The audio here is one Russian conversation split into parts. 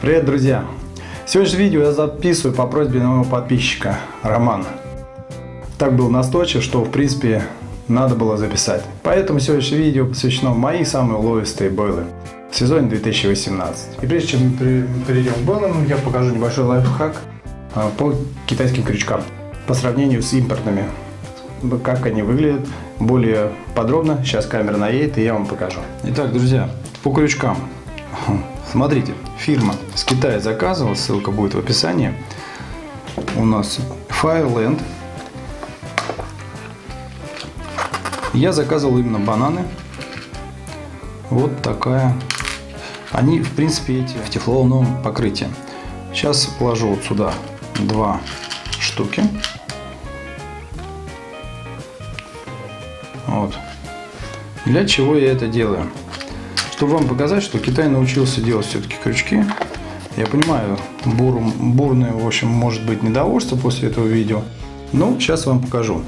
Привет, друзья! Сегодняшнее видео я записываю по просьбе моего подписчика Романа. Так был настойчив, что в принципе надо было записать. Поэтому сегодняшнее видео посвящено мои самые уловистые бойлы в сезоне 2018. И прежде чем мы перейдем к бойлам, я покажу небольшой лайфхак по китайским крючкам по сравнению с импортными. Как они выглядят более подробно. Сейчас камера наедет и я вам покажу. Итак, друзья, по крючкам. Смотрите, фирма с Китая заказывала, ссылка будет в описании. У нас Fireland. Я заказывал именно бананы. Вот такая. Они, в принципе, эти в тефлоновом покрытии. Сейчас положу вот сюда 2 штуки. Вот. Для чего я это делаю? Чтобы вам показать, что Китай научился делать все-таки крючки. Я понимаю, бурное, в общем, может быть недовольство после этого видео. Но сейчас вам покажу.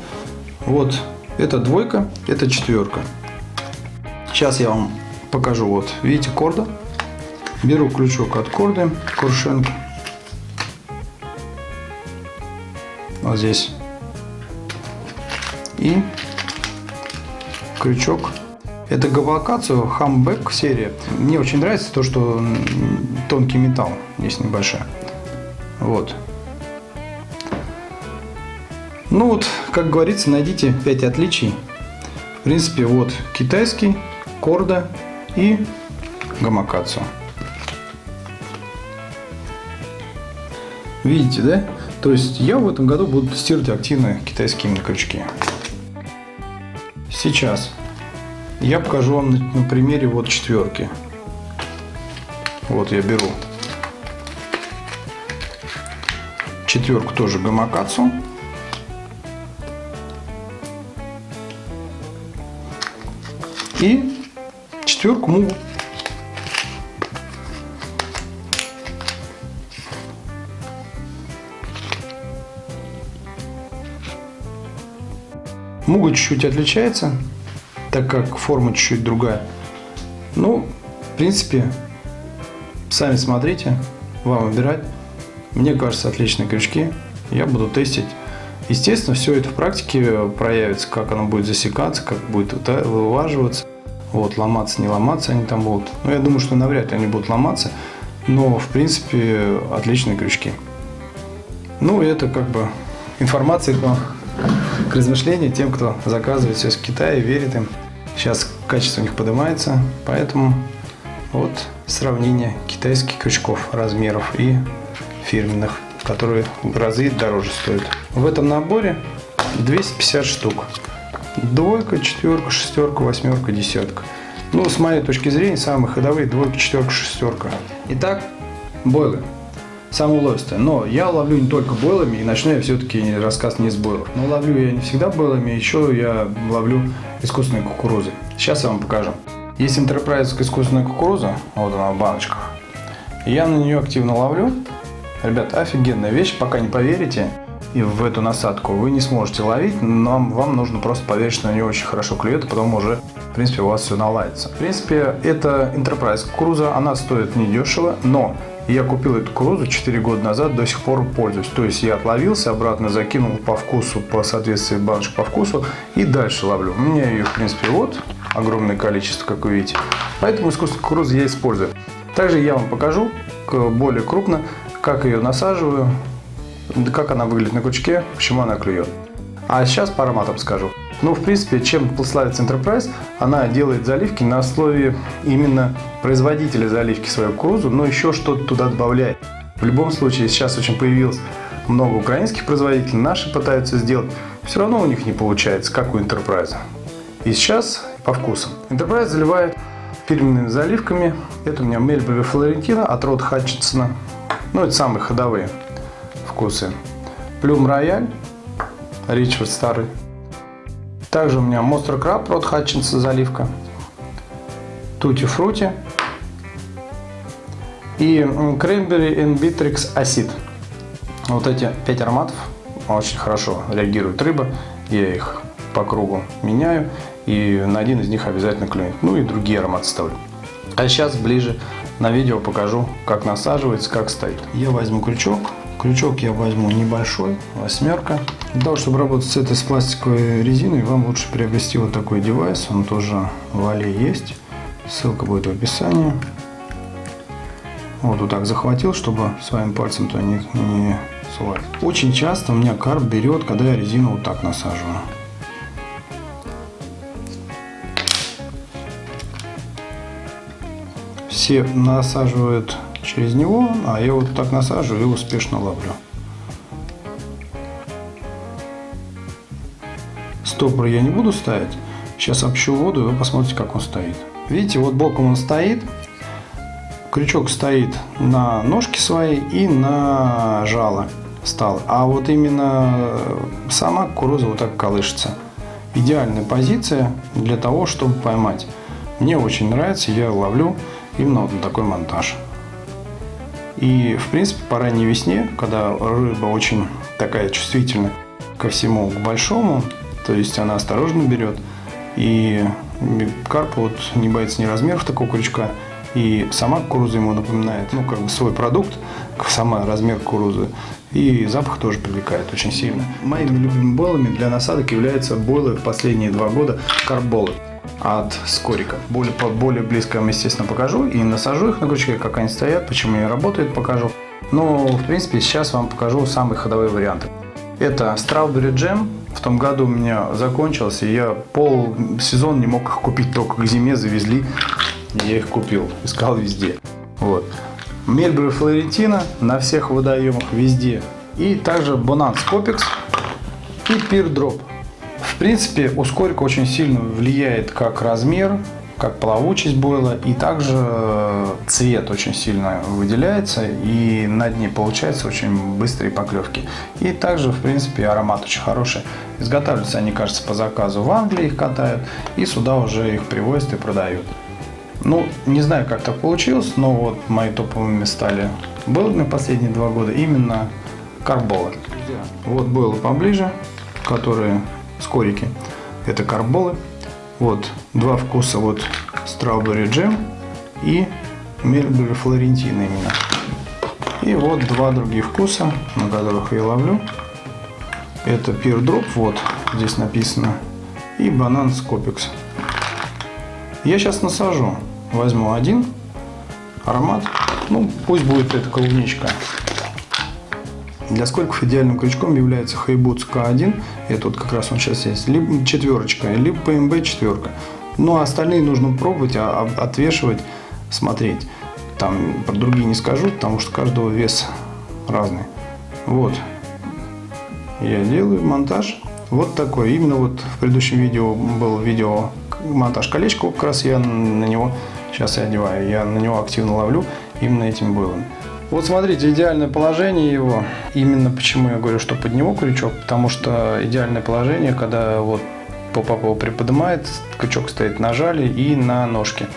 Вот, это 2, это 4. Сейчас я вам покажу. Вот, видите, корда. Беру крючок от корды, Куршенко. Вот здесь. И крючок. Это Гавакацию Хамбек серия. Мне очень нравится то, что тонкий металл здесь небольшой. Вот. Ну вот, как говорится, найдите 5 отличий. В принципе, вот китайский, корда и Гамакацу. Видите, да? То есть я в этом году буду тестировать активно китайские крючки. Сейчас я покажу вам на примере вот 4. Вот я беру 4 тоже Гамакацу. И 4 Мугу. Муга чуть-чуть отличается, так как форма чуть-чуть другая. Ну, в принципе, сами смотрите, вам выбирать. Мне кажется, отличные крючки. Я буду тестить. Естественно, все это в практике проявится, как оно будет засекаться, как будет вываживаться. Вот, ломаться, не ломаться они там будут. Но я думаю, что навряд ли они будут ломаться. Но, в принципе, отличные крючки. Ну, это как бы информация к размышлению тем, кто заказывает все с Китая и верит им. Сейчас качество у них поднимается, поэтому вот сравнение китайских крючков, размеров и фирменных, которые в разы дороже стоят. В этом наборе 250 штук. 2, 4, 6, 8, 10. Ну, с моей точки зрения, самые ходовые 2, 4, 6. Итак, бойлы. Самое уловистое. Но я ловлю не только бойлами, и начну я все-таки рассказ не с бойлов. Но ловлю я не всегда бойлами, еще я ловлю искусственной кукурузой. Сейчас я вам покажу. Есть Enterprise искусственная кукуруза, вот она в баночках. Я на нее активно ловлю. Ребята, офигенная вещь, пока не поверите и в эту насадку вы не сможете ловить, но вам нужно просто поверить, что на нее очень хорошо клюет, а потом уже, в принципе, у вас все наладится. В принципе, это Enterprise кукуруза, она стоит недешево, но я купил эту кукурузу 4 года назад, до сих пор пользуюсь. То есть я отловился, обратно закинул по вкусу, по соответствии баночек по вкусу и дальше ловлю. У меня ее, в принципе, вот огромное количество, как вы видите. Поэтому искусственную кукурузу я использую. Также я вам покажу более крупно, как ее насаживаю, как она выглядит на крючке, почему она клюет. А сейчас по ароматам скажу. Ну, в принципе, чем славится Enterprise, она делает заливки на основе именно производителя заливки свою кукурузу, но еще что-то туда добавляет. В любом случае, сейчас очень появилось много украинских производителей, наши пытаются сделать. Все равно у них не получается, как у Enterprise. И сейчас по вкусу. Enterprise заливает фирменными заливками. Это у меня Мельбови Флорентина от Род Хатчинсона. Ну, это самые ходовые вкусы. Плюм Рояль, Ричард старый. Также у меня Monster Crab Род Хатчинса заливка. Tutti Frutti. И Cranberry and Bittrex Acid. Вот эти 5 ароматов очень хорошо реагирует рыба. Я их по кругу меняю. И на один из них обязательно клюнет. Ну и другие ароматы ставлю. А сейчас ближе на видео покажу, как насаживается, как стоит. Я возьму крючок. Крючок я возьму небольшой, 8. Для того, чтобы работать с этой пластиковой резиной, вам лучше приобрести вот такой девайс. Он тоже в Али есть. Ссылка будет в описании. Вот так захватил, чтобы своим пальцем туда не сувать. Очень часто у меня карп берет, когда я резину вот так насаживаю. Все насаживают через него, а я вот так насаживаю и успешно ловлю. Стопор я не буду ставить. Сейчас опущу воду, и вы посмотрите, как он стоит. Видите, вот боком он стоит. Крючок стоит на ножке своей и на жало стал. А вот именно сама кукуруза вот так колышется. Идеальная позиция для того, чтобы поймать. Мне очень нравится, я ловлю именно вот на такой монтаж. И в принципе по ранней весне, когда рыба очень такая чувствительная ко всему, к большому, то есть она осторожно берет, и карп вот не боится ни размеров такого крючка, и сама кукуруза ему напоминает, ну, как бы свой продукт, сама размер кукурузы, и запах тоже привлекает очень сильно. Моими любимыми бойлами для насадок являются бойлы в последние 2 года карп-болы от Скорика. Более близко вам, естественно, покажу и насажу их на крючке, как они стоят, почему они работают, покажу. Но, в принципе, сейчас вам покажу самые ходовые варианты. Это Strawberry Jam. В том году у меня закончился, и я полсезона не мог их купить, только к зиме завезли, и я их купил, искал везде. Вот. Мельбери Флорентина на всех водоемах везде. И также Bonanza Copex и Peer Drop. В принципе, у Скорика очень сильно влияет как размер, как плавучесть бойла, и также цвет очень сильно выделяется, и на дне получается очень быстрые поклевки. И также, в принципе, аромат очень хороший. Изготавливаются они, кажется, по заказу в Англии, их катают, и сюда уже их привозят и продают. Ну, не знаю, как так получилось, но вот мои топовыми стали бойлами последние 2 года именно карп-болы. Вот бойлы поближе, которые Скорики. Это карп-болы. Вот 2 вкуса, вот Strawberry Jam и Мельбери Флорентина именно. И вот 2 других вкуса, на которых я ловлю. Это Peer Drop, вот здесь написано, и Bonanza Copex. Я сейчас насажу, возьму один аромат, ну пусть будет это клубничка. Для скориков идеальным крючком является Hayboots K1. Это вот как раз он сейчас есть. Либо 4, либо PMB 4. Ну а остальные нужно пробовать, отвешивать, смотреть. Там про другие не скажу, потому что каждого вес разный. Вот. Я делаю монтаж. Вот такой. Именно вот в предыдущем видео был монтаж колечка. Как раз я на него сейчас и одеваю. Я на него активно ловлю именно этим бойлом. Вот смотрите, идеальное положение его. Именно почему я говорю, что под него крючок. Потому что идеальное положение, когда вот попап его приподнимает, крючок стоит на жале и на ножке.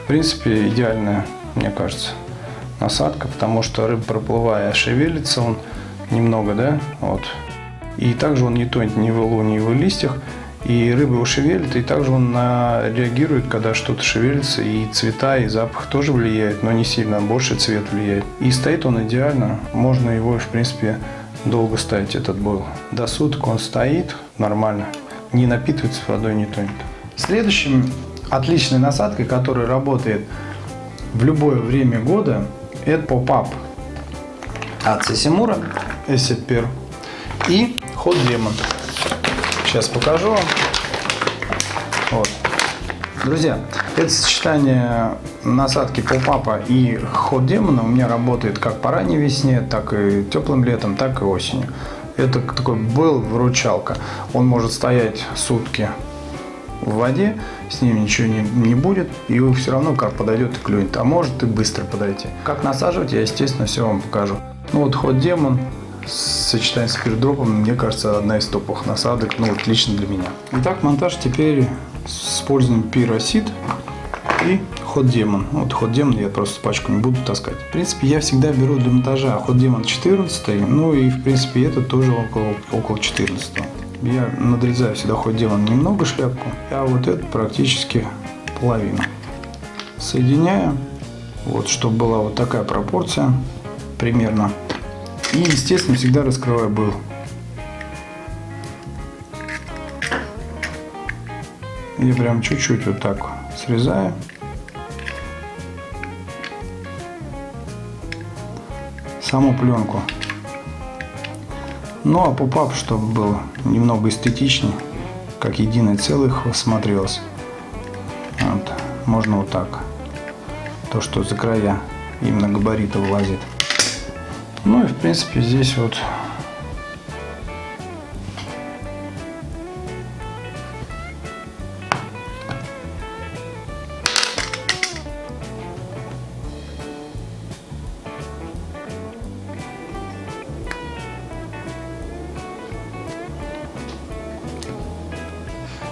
В принципе, идеальная, мне кажется, насадка. Потому что рыба, проплывая, шевелится он немного, да, вот. И также он не тонет ни в илу, ни в листьях. И рыба его шевелит, и также он реагирует, когда что-то шевелится, и цвета, и запах тоже влияет, но не сильно, больше цвет влияет. И стоит он идеально, можно его, в принципе, долго ставить, этот бойл. До суток он стоит нормально, не напитывается водой, не тонет. Следующим отличной насадкой, которая работает в любое время года, это поп-ап от Сесимура, Acid Pear и Hot Demon. Сейчас покажу вам. Вот. Друзья, это сочетание насадки поп-апа и Hot Demon у меня работает как по ранней весне, так и теплым летом, так и осенью. Это такой бойл-выручалка. Он может стоять сутки в воде, с ним ничего не будет, и все равно карп подойдет и клюнет, а может и быстро подойти. Как насаживать, я, естественно, все вам покажу. Ну вот Hot Demon сочетание с Peer Drop, мне кажется, одна из топовых насадок, ну вот лично для меня. Итак, монтаж теперь с использованием Peer Acid и Hot Demon. Вот Hot Demon я просто пачку не буду таскать. В принципе, я всегда беру для монтажа Hot Demon 14, ну и в принципе это тоже около 14. Я надрезаю всегда Hot Demon немного шляпку, а вот это практически половину. Соединяю Вот, чтобы была вот такая пропорция примерно. И, естественно, всегда раскрываю был. И прям чуть-чуть вот так срезаю. Саму пленку. Ну а попап, чтобы было немного эстетичнее, как единое целое смотрелось. Вот. Можно вот так. То, что за края именно габарита влазит. Ну и в принципе здесь вот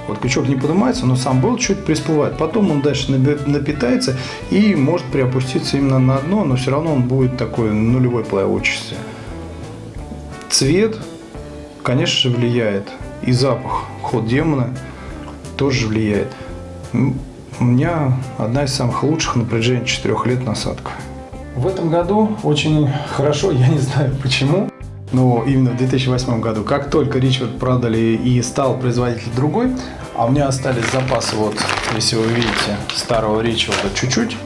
вот крючок не поднимается, но сам болт чуть всплывает. Потом он дальше напитается и может приопуститься именно на дно, но все равно он будет такой нулевой плавучести. Цвет, конечно же, влияет. И запах, ход демона тоже влияет. У меня одна из самых лучших на протяжении 4 лет насадка. В этом году очень хорошо, я не знаю почему, но именно в 2008 году, как только Ричард продали и стал производитель другой, а у меня остались запасы, вот, если вы видите, старого Ричарда чуть-чуть,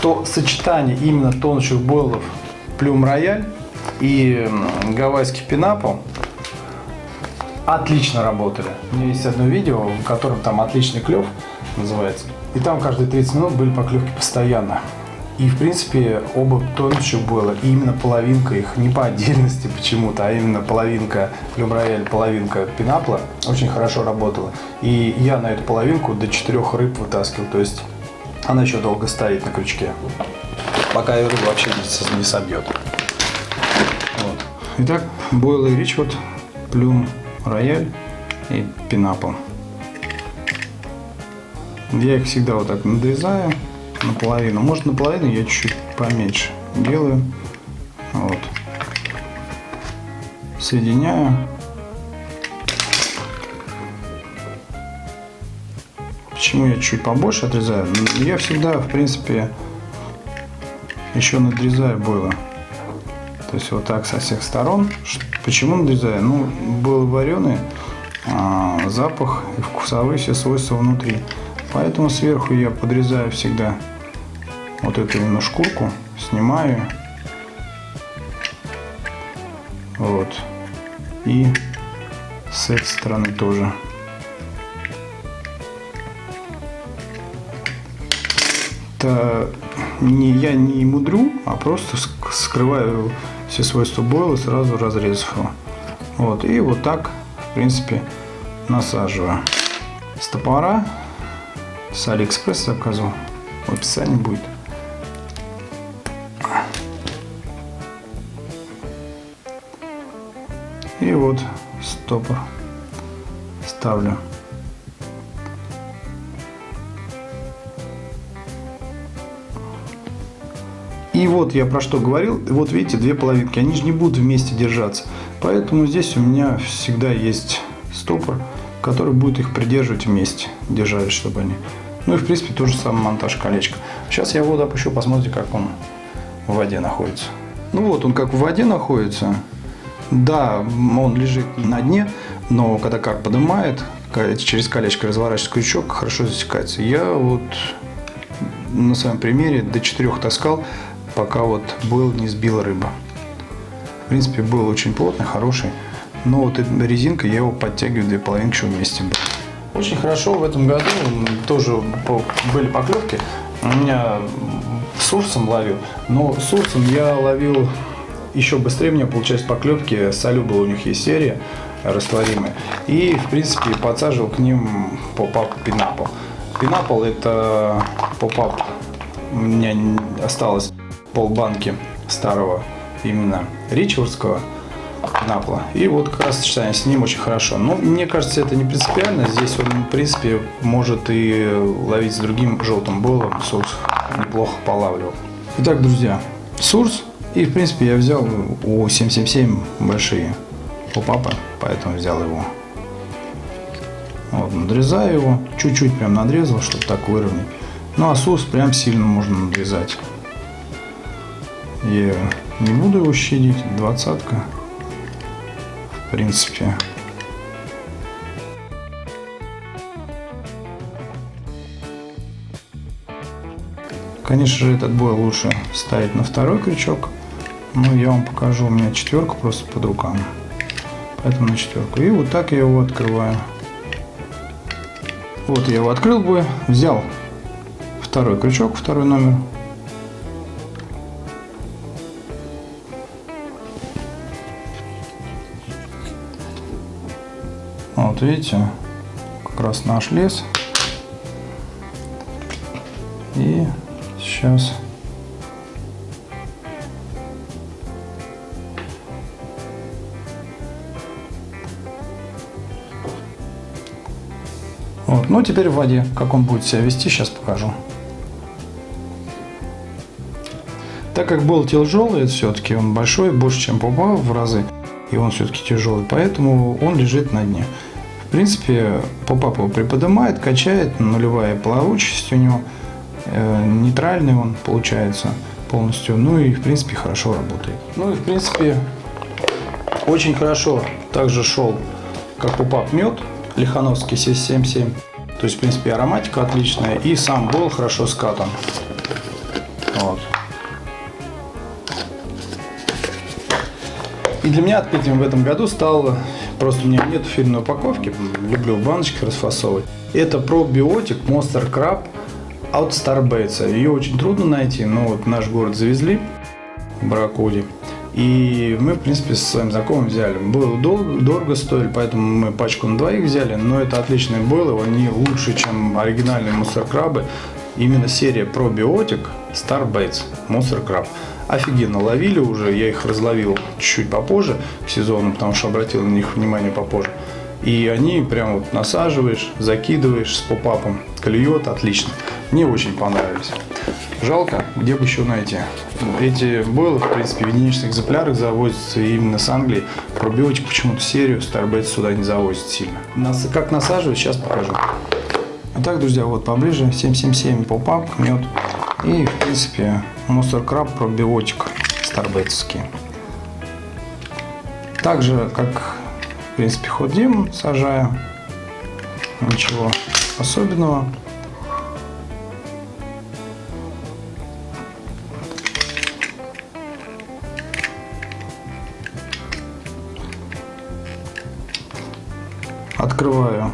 то сочетание именно тонущих бойлов Plum Royale и гавайский пинапл отлично работали. У меня есть одно видео, в котором там отличный клев называется. И там каждые 30 минут были поклевки постоянно. И в принципе оба тонущих было, и именно половинка их, не по отдельности почему-то, а именно половинка Plum Royale, половинка пинапла очень хорошо работала. И я на эту половинку до 4 рыб вытаскивал, то есть она еще долго стоит на крючке, пока ее рыба вообще не собьет. Вот. Итак, бойлы Ричард, Plum Royale и пинапл. Я их всегда вот так надрезаю наполовину. Может, наполовину, я чуть-чуть поменьше делаю. Вот. Соединяю. Почему я чуть побольше отрезаю? Я всегда, в принципе, еще надрезаю бойлы. То есть вот так со всех сторон. Почему надрезаю? Ну, бойлы вареные, запах и вкусовые все свойства внутри. Поэтому сверху я подрезаю всегда вот эту именно шкурку, снимаю. Вот. И с этой стороны тоже. Это я не мудрю, а просто скрываю все свойства бойла, сразу разрезав его. Вот. И вот так, в принципе, насаживаю. Стопора с Алиэкспресс заказывал, в описании будет. И вот стопор ставлю. И вот я про что говорил. Вот видите, две половинки, они же не будут вместе держаться. Поэтому здесь у меня всегда есть стопор, который будет их придерживать вместе, держать, чтобы они. Ну и в принципе тоже самый монтаж колечка. Сейчас я воду опущу, посмотрите, как он в воде находится. Ну вот он как в воде находится. Да, он лежит на дне, но когда карп поднимает, через колечко разворачивается крючок, хорошо засекается. Я вот на своем примере до 4 таскал, пока вот был не сбила рыба. В принципе, был очень плотный, хороший. Но вот эта резинка, я его подтягиваю, две половинки, чтобы вместе было. Очень хорошо в этом году тоже были поклевки. У меня сурсом ловил, но сурсом я ловил еще быстрее, у меня получались поклевки. Солюбл, у них есть серия растворимая. И в принципе подсаживал к ним попап пинапл. Пинапл это попап. У меня осталось полбанки старого именно ричардского пинапла. И вот как раз сочетание с ним очень хорошо. Но мне кажется, это не принципиально. Здесь он, в принципе, может и ловить с другим желтым бойлом. Сурс неплохо полавливал. Итак, друзья, сурс. И, в принципе, я взял у 777 большие попапы, поэтому взял его. Вот, надрезаю его. Чуть-чуть прям надрезал, чтобы так выровнять. Ну а соус прям сильно можно надрезать. Я не буду его щадить, 20-ка. В принципе. Конечно же, этот бойл лучше ставить на второй крючок. Но я вам покажу, у меня 4 просто под руками. Поэтому на 4. И вот так я его открываю. Вот я его открыл бы, взял второй крючок, второй номер. Вот видите, как раз наш лес. И сейчас вот, ну теперь в воде, как он будет себя вести, сейчас покажу. Так как был тяжелый, все-таки он большой, больше чем попал в разы, и он все-таки тяжелый, поэтому он лежит на дне. В принципе, попап его приподнимает, качает, нулевая плавучесть у него, нейтральный он получается полностью, ну и в принципе хорошо работает. Ну и в принципе очень хорошо также шел, как попап, мед Лихановский 777, то есть в принципе ароматика отличная и сам был хорошо скатан. Вот. И для меня открытием в этом году стало, просто у меня нет фирменной упаковки, люблю в баночках расфасовывать. Это пробиотик Monster Crab от Starbaits. Ее очень трудно найти, но вот в наш город завезли, в Барракуде. И мы, в принципе, со своим знакомым взяли. Бойлы дорого стоили, поэтому мы пачку на двоих взяли. Но это отличные бойлы, они лучше, чем оригинальные Monster Crab. Именно серия пробиотик Starbaits Monster Crab. Офигенно ловили уже, я их разловил чуть-чуть попозже к сезону, потому что обратил на них внимание попозже. И они прям вот насаживаешь, закидываешь с попапом, клюет отлично. Мне очень понравились. Жалко, где бы еще найти. Эти бойлы, в принципе, в единичных экземплярах завозятся именно с Англии. Пробиотик почему-то серию Starbaits сюда не завозят сильно. Как насаживать, сейчас покажу. Итак, друзья, вот поближе 777 попап, мед. И, в принципе, Monster Crab пробиотик Starbaits'ский. Также, как, в принципе, Hot Demon сажаю. Ничего особенного. Открываю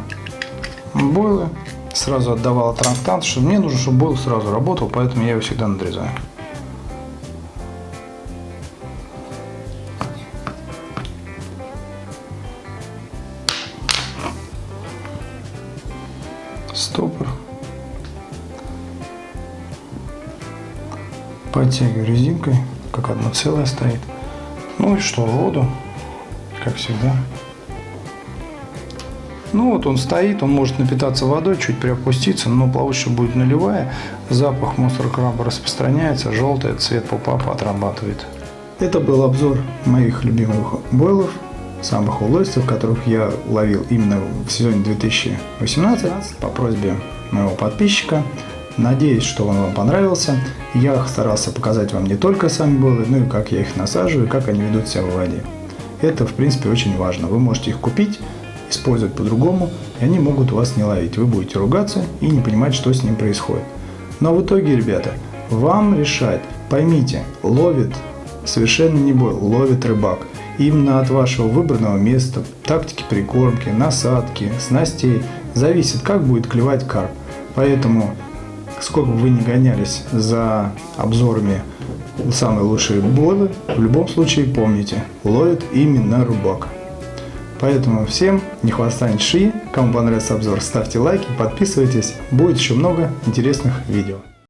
бойлы. Сразу отдавал транктант, что мне нужно, чтобы бойл сразу работал, поэтому я его всегда надрезаю. Стопор. Подтягиваю резинкой, как одно целое стоит. Ну и что, воду, как всегда. Ну вот он стоит, он может напитаться водой, чуть приопуститься, но плавучесть будет нулевая. Запах Monster Crab распространяется, желтый цвет попапа отрабатывает. Это был обзор моих любимых бойлов, самых уловистых, которых я ловил именно в сезоне 2018 по просьбе моего подписчика. Надеюсь, что он вам понравился. Я старался показать вам не только сами бойлы, но и как я их насаживаю, как они ведут себя в воде. Это, в принципе, очень важно. Вы можете их купить, использовать по-другому, и они могут вас не ловить. Вы будете ругаться и не понимать, что с ним происходит. Но в итоге, ребята, вам решать. Поймите, ловит совершенно не бойл, ловит рыбак. Именно от вашего выбранного места, тактики прикормки, насадки, снастей зависит, как будет клевать карп. Поэтому, сколько бы вы ни гонялись за обзорами самые лучшие бойлы, в любом случае помните, ловит именно рыбак. Поэтому всем ни хвоста, ни шеи. Кому понравился обзор, ставьте лайки, подписывайтесь. Будет еще много интересных видео.